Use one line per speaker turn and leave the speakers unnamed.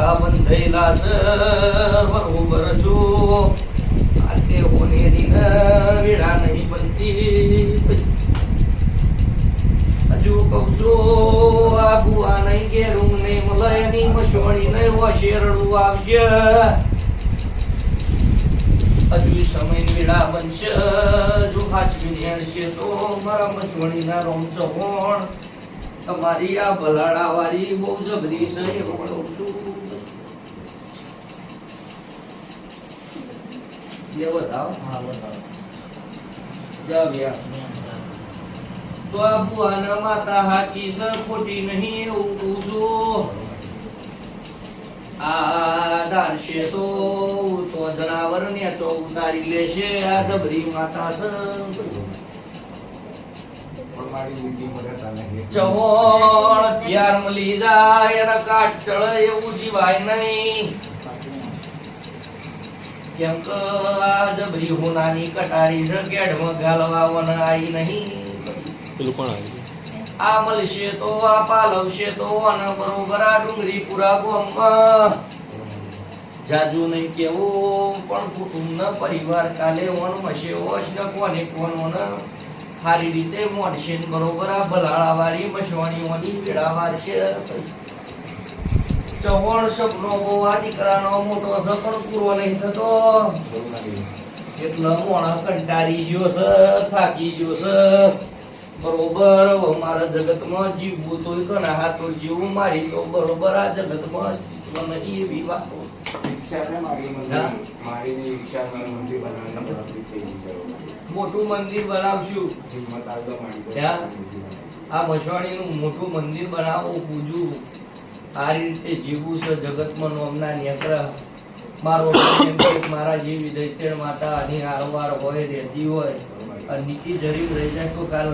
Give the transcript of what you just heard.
આખા બંધેલા છે બરોબર જો આતે હોનેરી વેળા નહીં બનતી હજુ કહું છું આ બુઆ નહીં ઘેરું ને મલયની મસોણી નહીં શેરડું આવશે હજુ સમય વેળા બનશે જો હાચવી હેડશે તો મારા મસોણીના રોમ ચહોણ તમારી આ ભલાડા વાળી બહુ જબરી છે એવું કહું છું ये बताओ हाँ बताओ जब यार तो अबू आना माता हाथी से खोटी नहीं उठूसो आदर्शे तो जनावर ने तो उतारी ले से आ जबरी माता से चवण त्यार मली जाय काट चढ़ એવું જીવાય નહીં કેમ કે આ જબરી હોનાની કટારી છે કેડમાં ગાલવાવન આઈ નહીં
પેલું કોણ આવે
આ મળશે તો આ પાલવશે તો અને બરોબર આ ડુંગરી પુરા ગામમાં જાજુ નહીં કેવું પણ કુટુંબના પરિવાર કાલે વણ મશે ઓશ ને કોને કોણ સારી રીતે મોડશે ને બરોબર આ ભલાળા વાળી મસવાણીઓની વેળા વારશે ચવણ સપનો બહુ દીકરાનો મોટો છે પણ પૂરો નહીં થતો એટલે મોણા કંટારી ગયો છે થાકી ગયો છે બરોબર મારા જગતમાં જીવવું તો ઘણા હાથો જીવવું મારી તો બરોબર આ જગતમાં અસ્તિત્વ નહીં એવી વાતો મોટું મંદિર બનાવશું આ મસવાણીનું મોટું મંદિર બનાવવું પૂજવું આ રીતે જીવવું છે જગતમાં નોમના નેત્ર મારો મારા જેવી દૈત્ય માતા આની આરવાર હોય રહેતી હોય અને નીતિ જરીબ રહી જાય તો કાલ